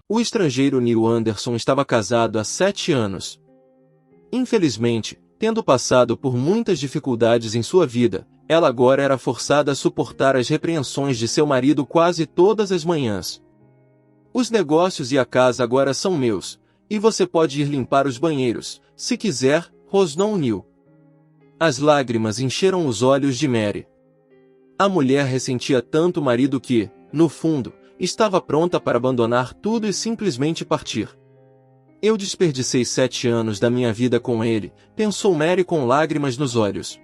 O estrangeiro Neil Anderson estava casado há 7 anos. Infelizmente, tendo passado por muitas dificuldades em sua vida, ela agora era forçada a suportar as repreensões de seu marido quase todas as manhãs. Os negócios e a casa agora são meus, e você pode ir limpar os banheiros, se quiser, rosnou Neil. As lágrimas encheram os olhos de Mary. A mulher ressentia tanto o marido que, no fundo, estava pronta para abandonar tudo e simplesmente partir. Eu desperdicei 7 anos da minha vida com ele, pensou Mary com lágrimas nos olhos.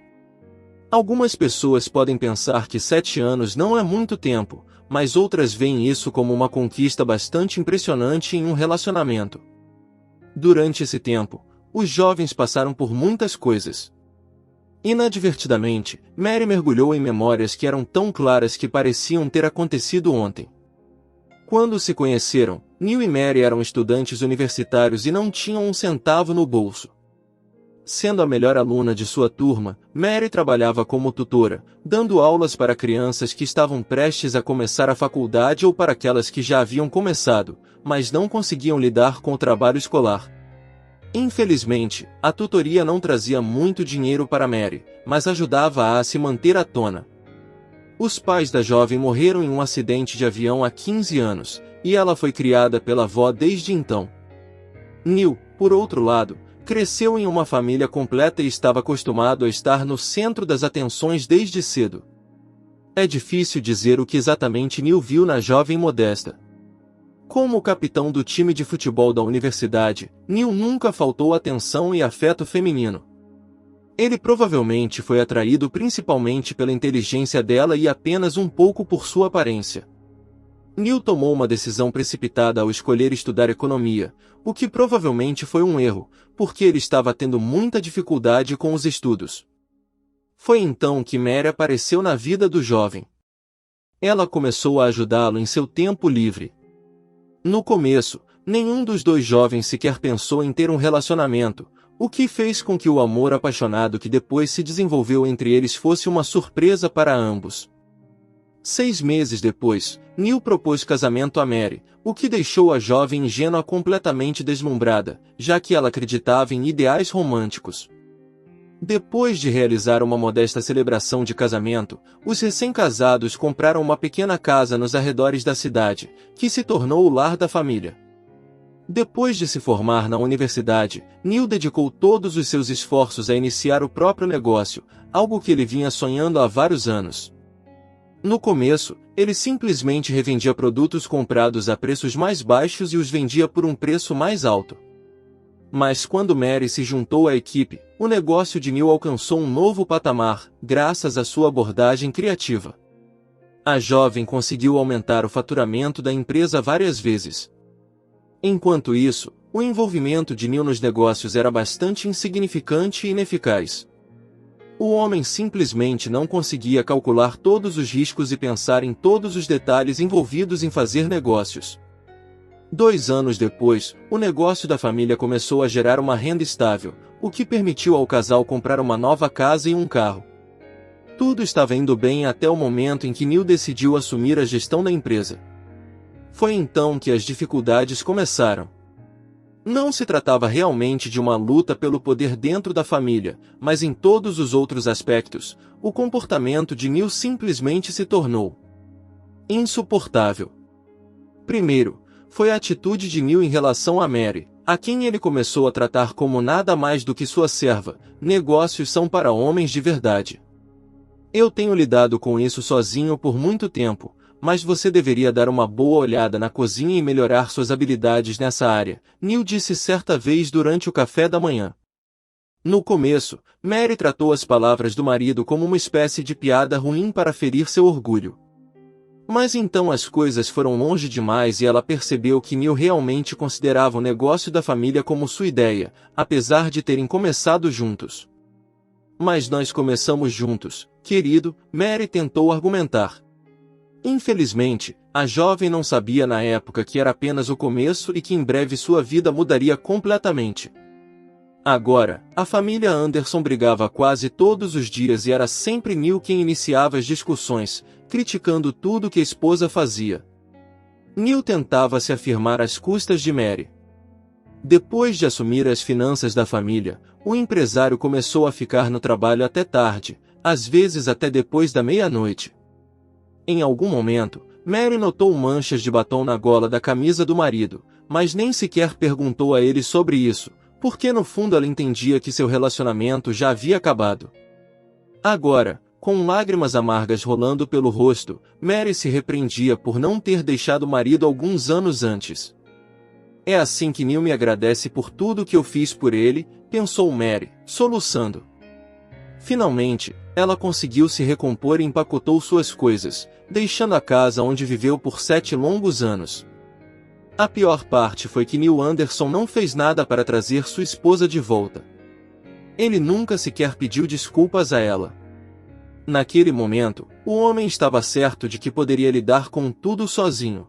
Algumas pessoas podem pensar que 7 anos não é muito tempo, mas outras veem isso como uma conquista bastante impressionante em um relacionamento. Durante esse tempo, os jovens passaram por muitas coisas. Inadvertidamente, Mary mergulhou em memórias que eram tão claras que pareciam ter acontecido ontem. Quando se conheceram, Neil e Mary eram estudantes universitários e não tinham um centavo no bolso. Sendo a melhor aluna de sua turma, Mary trabalhava como tutora, dando aulas para crianças que estavam prestes a começar a faculdade ou para aquelas que já haviam começado, mas não conseguiam lidar com o trabalho escolar. Infelizmente, a tutoria não trazia muito dinheiro para Mary, mas ajudava a se manter à tona. Os pais da jovem morreram em um acidente de avião há 15 anos, e ela foi criada pela avó desde então. Neil, por outro lado, cresceu em uma família completa e estava acostumado a estar no centro das atenções desde cedo. É difícil dizer o que exatamente Neil viu na jovem modesta. Como o capitão do time de futebol da universidade, Neil nunca faltou atenção e afeto feminino. Ele provavelmente foi atraído principalmente pela inteligência dela e apenas um pouco por sua aparência. Neil tomou uma decisão precipitada ao escolher estudar economia, o que provavelmente foi um erro, porque ele estava tendo muita dificuldade com os estudos. Foi então que Mary apareceu na vida do jovem. Ela começou a ajudá-lo em seu tempo livre. No começo, nenhum dos dois jovens sequer pensou em ter um relacionamento, o que fez com que o amor apaixonado que depois se desenvolveu entre eles fosse uma surpresa para ambos. 6 meses depois, Neil propôs casamento a Mary, o que deixou a jovem ingênua completamente deslumbrada, já que ela acreditava em ideais românticos. Depois de realizar uma modesta celebração de casamento, os recém-casados compraram uma pequena casa nos arredores da cidade, que se tornou o lar da família. Depois de se formar na universidade, Neil dedicou todos os seus esforços a iniciar o próprio negócio, algo que ele vinha sonhando há vários anos. No começo, ele simplesmente revendia produtos comprados a preços mais baixos e os vendia por um preço mais alto. Mas quando Mary se juntou à equipe, o negócio de Neil alcançou um novo patamar, graças à sua abordagem criativa. A jovem conseguiu aumentar o faturamento da empresa várias vezes. Enquanto isso, o envolvimento de Neil nos negócios era bastante insignificante e ineficaz. O homem simplesmente não conseguia calcular todos os riscos e pensar em todos os detalhes envolvidos em fazer negócios. 2 anos depois, o negócio da família começou a gerar uma renda estável, o que permitiu ao casal comprar uma nova casa e um carro. Tudo estava indo bem até o momento em que Neil decidiu assumir a gestão da empresa. Foi então que as dificuldades começaram. Não se tratava realmente de uma luta pelo poder dentro da família, mas em todos os outros aspectos, o comportamento de Neil simplesmente se tornou insuportável. Primeiro, foi a atitude de Neil em relação a Mary, a quem ele começou a tratar como nada mais do que sua serva. Negócios são para homens de verdade. Eu tenho lidado com isso sozinho por muito tempo, mas você deveria dar uma boa olhada na cozinha e melhorar suas habilidades nessa área, Neil disse certa vez durante o café da manhã. No começo, Mary tratou as palavras do marido como uma espécie de piada ruim para ferir seu orgulho. Mas então as coisas foram longe demais e ela percebeu que Neil realmente considerava o negócio da família como sua ideia, apesar de terem começado juntos. Mas nós começamos juntos, querido, Mary tentou argumentar. Infelizmente, a jovem não sabia na época que era apenas o começo e que em breve sua vida mudaria completamente. Agora, a família Anderson brigava quase todos os dias e era sempre Neil quem iniciava as discussões, criticando tudo que a esposa fazia. Neil tentava se afirmar às custas de Mary. Depois de assumir as finanças da família, o empresário começou a ficar no trabalho até tarde, às vezes até depois da meia-noite. Em algum momento, Mary notou manchas de batom na gola da camisa do marido, mas nem sequer perguntou a ele sobre isso, porque no fundo ela entendia que seu relacionamento já havia acabado. Agora, com lágrimas amargas rolando pelo rosto, Mary se repreendia por não ter deixado o marido alguns anos antes. É assim que Neil me agradece por tudo que eu fiz por ele, pensou Mary, soluçando. Finalmente, ela conseguiu se recompor e empacotou suas coisas, deixando a casa onde viveu por 7 longos anos. A pior parte foi que Neil Anderson não fez nada para trazer sua esposa de volta. Ele nunca sequer pediu desculpas a ela. Naquele momento, o homem estava certo de que poderia lidar com tudo sozinho.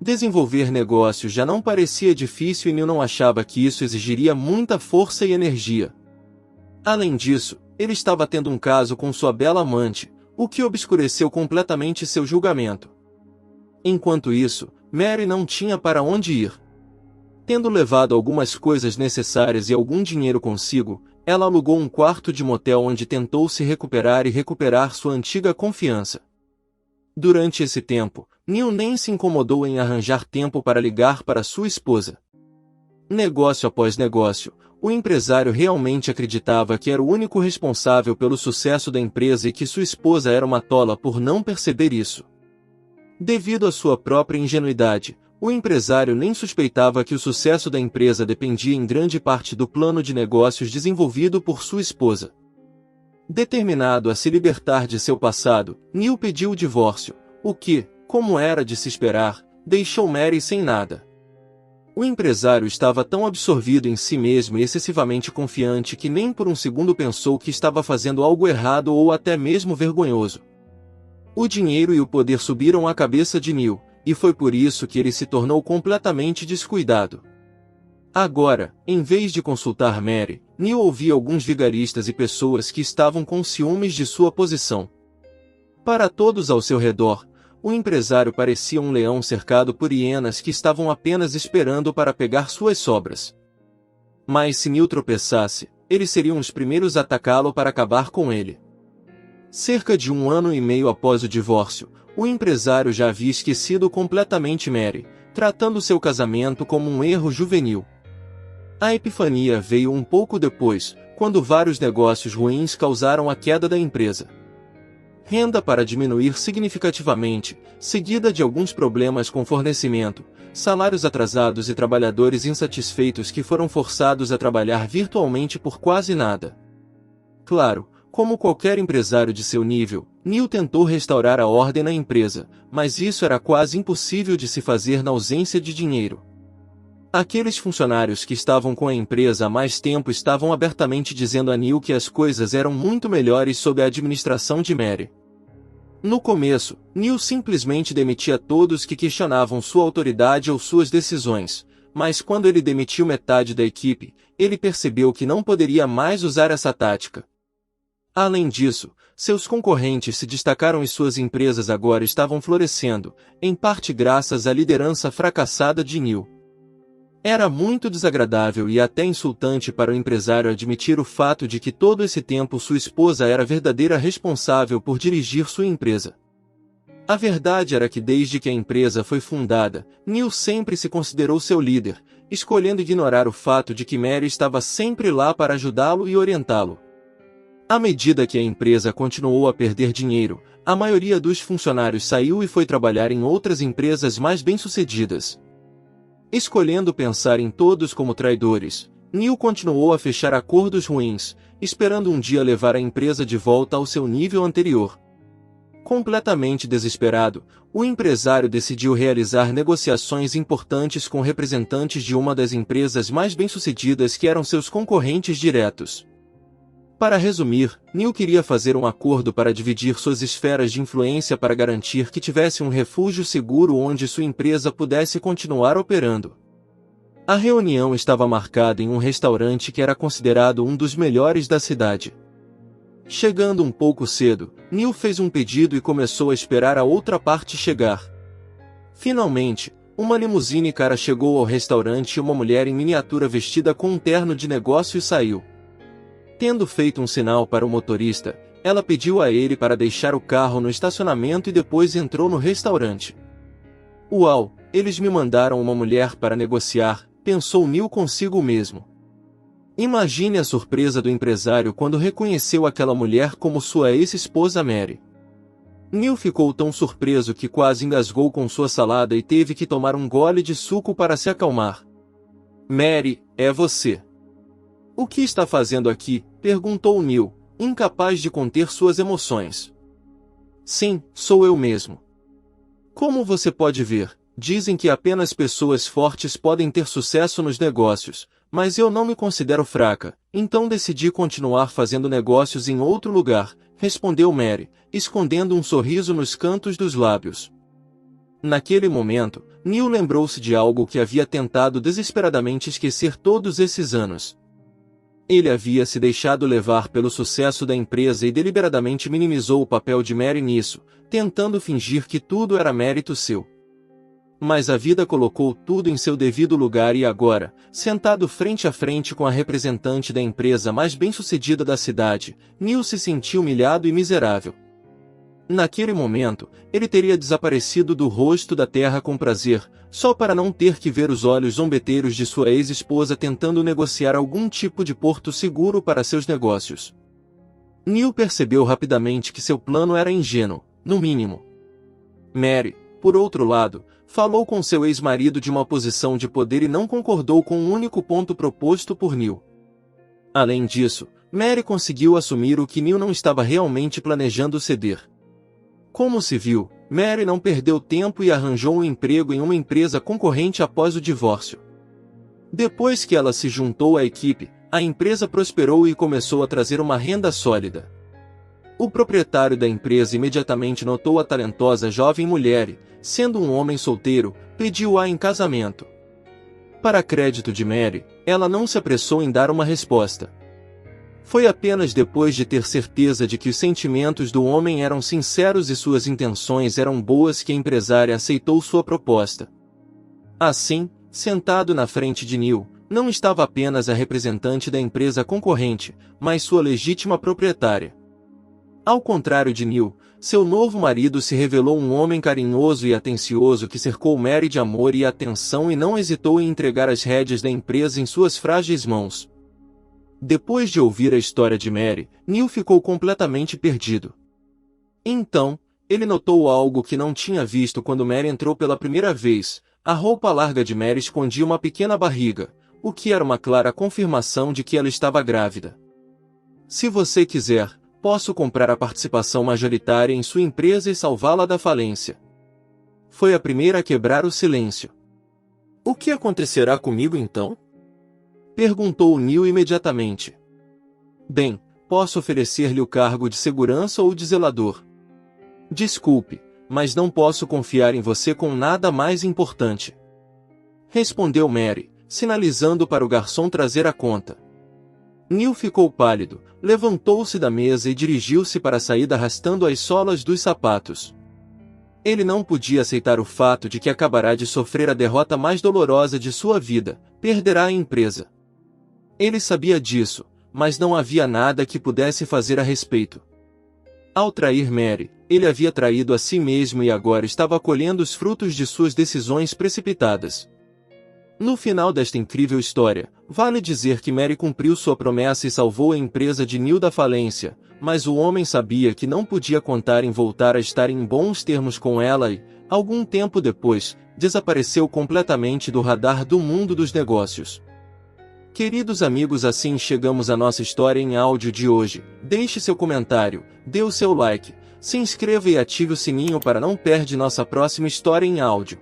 Desenvolver negócios já não parecia difícil e Neil não achava que isso exigiria muita força e energia. Além disso, ele estava tendo um caso com sua bela amante, o que obscureceu completamente seu julgamento. Enquanto isso, Mary não tinha para onde ir. Tendo levado algumas coisas necessárias e algum dinheiro consigo, ela alugou um quarto de motel onde tentou se recuperar e recuperar sua antiga confiança. Durante esse tempo, Neil nem se incomodou em arranjar tempo para ligar para sua esposa. Negócio após negócio, o empresário realmente acreditava que era o único responsável pelo sucesso da empresa e que sua esposa era uma tola por não perceber isso. Devido à sua própria ingenuidade, o empresário nem suspeitava que o sucesso da empresa dependia em grande parte do plano de negócios desenvolvido por sua esposa. Determinado a se libertar de seu passado, Neil pediu o divórcio, o que, como era de se esperar, deixou Mary sem nada. O empresário estava tão absorvido em si mesmo e excessivamente confiante que nem por um segundo pensou que estava fazendo algo errado ou até mesmo vergonhoso. O dinheiro e o poder subiram à cabeça de Neil, e foi por isso que ele se tornou completamente descuidado. Agora, em vez de consultar Mary, Neil ouvia alguns vigaristas e pessoas que estavam com ciúmes de sua posição. Para todos ao seu redor, o empresário parecia um leão cercado por hienas que estavam apenas esperando para pegar suas sobras. Mas se Neil tropeçasse, eles seriam os primeiros a atacá-lo para acabar com ele. Cerca de 1 ano e meio após o divórcio, o empresário já havia esquecido completamente Mary, tratando seu casamento como um erro juvenil. A epifania veio um pouco depois, quando vários negócios ruins causaram a queda da empresa. Renda para diminuir significativamente, seguida de alguns problemas com fornecimento, salários atrasados e trabalhadores insatisfeitos que foram forçados a trabalhar virtualmente por quase nada. Claro, como qualquer empresário de seu nível, Neil tentou restaurar a ordem na empresa, mas isso era quase impossível de se fazer na ausência de dinheiro. Aqueles funcionários que estavam com a empresa há mais tempo estavam abertamente dizendo a Neil que as coisas eram muito melhores sob a administração de Mary. No começo, Neil simplesmente demitia todos que questionavam sua autoridade ou suas decisões, mas quando ele demitiu metade da equipe, ele percebeu que não poderia mais usar essa tática. Além disso, seus concorrentes se destacaram e suas empresas agora estavam florescendo, em parte graças à liderança fracassada de Neil. Era muito desagradável e até insultante para o empresário admitir o fato de que todo esse tempo sua esposa era a verdadeira responsável por dirigir sua empresa. A verdade era que desde que a empresa foi fundada, Neil sempre se considerou seu líder, escolhendo ignorar o fato de que Mary estava sempre lá para ajudá-lo e orientá-lo. À medida que a empresa continuou a perder dinheiro, a maioria dos funcionários saiu e foi trabalhar em outras empresas mais bem-sucedidas. Escolhendo pensar em todos como traidores, Neil continuou a fechar acordos ruins, esperando um dia levar a empresa de volta ao seu nível anterior. Completamente desesperado, o empresário decidiu realizar negociações importantes com representantes de uma das empresas mais bem-sucedidas que eram seus concorrentes diretos. Para resumir, Neil queria fazer um acordo para dividir suas esferas de influência para garantir que tivesse um refúgio seguro onde sua empresa pudesse continuar operando. A reunião estava marcada em um restaurante que era considerado um dos melhores da cidade. Chegando um pouco cedo, Neil fez um pedido e começou a esperar a outra parte chegar. Finalmente, uma limusine cara chegou ao restaurante e uma mulher em miniatura vestida com um terno de negócios saiu. Tendo feito um sinal para o motorista, ela pediu a ele para deixar o carro no estacionamento e depois entrou no restaurante. Uau, eles me mandaram uma mulher para negociar, pensou Neil consigo mesmo. Imagine a surpresa do empresário quando reconheceu aquela mulher como sua ex-esposa Mary. Neil ficou tão surpreso que quase engasgou com sua salada e teve que tomar um gole de suco para se acalmar. Mary, é você. O que está fazendo aqui? Perguntou Neil, incapaz de conter suas emoções. Sim, sou eu mesmo. Como você pode ver, dizem que apenas pessoas fortes podem ter sucesso nos negócios, mas eu não me considero fraca, então decidi continuar fazendo negócios em outro lugar, respondeu Mary, escondendo um sorriso nos cantos dos lábios. Naquele momento, Neil lembrou-se de algo que havia tentado desesperadamente esquecer todos esses anos. Ele havia se deixado levar pelo sucesso da empresa e deliberadamente minimizou o papel de Mary nisso, tentando fingir que tudo era mérito seu. Mas a vida colocou tudo em seu devido lugar e agora, sentado frente a frente com a representante da empresa mais bem-sucedida da cidade, Neil se sentiu humilhado e miserável. Naquele momento, ele teria desaparecido do rosto da terra com prazer, só para não ter que ver os olhos zombeteiros de sua ex-esposa tentando negociar algum tipo de porto seguro para seus negócios. Neil percebeu rapidamente que seu plano era ingênuo, no mínimo. Mary, por outro lado, falou com seu ex-marido de uma posição de poder e não concordou com um único ponto proposto por Neil. Além disso, Mary conseguiu assumir o que Neil não estava realmente planejando ceder. Como se viu, Mary não perdeu tempo e arranjou um emprego em uma empresa concorrente após o divórcio. Depois que ela se juntou à equipe, a empresa prosperou e começou a trazer uma renda sólida. O proprietário da empresa imediatamente notou a talentosa jovem mulher e, sendo um homem solteiro, pediu-a em casamento. Para crédito de Mary, ela não se apressou em dar uma resposta. Foi apenas depois de ter certeza de que os sentimentos do homem eram sinceros e suas intenções eram boas que a empresária aceitou sua proposta. Assim, sentado na frente de Neil, não estava apenas a representante da empresa concorrente, mas sua legítima proprietária. Ao contrário de Neil, seu novo marido se revelou um homem carinhoso e atencioso que cercou Mary de amor e atenção e não hesitou em entregar as rédeas da empresa em suas frágeis mãos. Depois de ouvir a história de Mary, Neil ficou completamente perdido. Então, ele notou algo que não tinha visto quando Mary entrou pela primeira vez. A roupa larga de Mary escondia uma pequena barriga, o que era uma clara confirmação de que ela estava grávida. Se você quiser, posso comprar a participação majoritária em sua empresa e salvá-la da falência. Foi a primeira a quebrar o silêncio. O que acontecerá comigo então? Perguntou Neil imediatamente. Bem, posso oferecer-lhe o cargo de segurança ou de zelador. Desculpe, mas não posso confiar em você com nada mais importante. Respondeu Mary, sinalizando para o garçom trazer a conta. Neil ficou pálido, levantou-se da mesa e dirigiu-se para a saída arrastando as solas dos sapatos. Ele não podia aceitar o fato de que acabará de sofrer a derrota mais dolorosa de sua vida, perderá a empresa. Ele sabia disso, mas não havia nada que pudesse fazer a respeito. Ao trair Mary, ele havia traído a si mesmo e agora estava colhendo os frutos de suas decisões precipitadas. No final desta incrível história, vale dizer que Mary cumpriu sua promessa e salvou a empresa de Neil da falência, mas o homem sabia que não podia contar em voltar a estar em bons termos com ela e, algum tempo depois, desapareceu completamente do radar do mundo dos negócios. Queridos amigos, assim chegamos à nossa história em áudio de hoje. Deixe seu comentário, dê o seu like, se inscreva e ative o sininho para não perder nossa próxima história em áudio.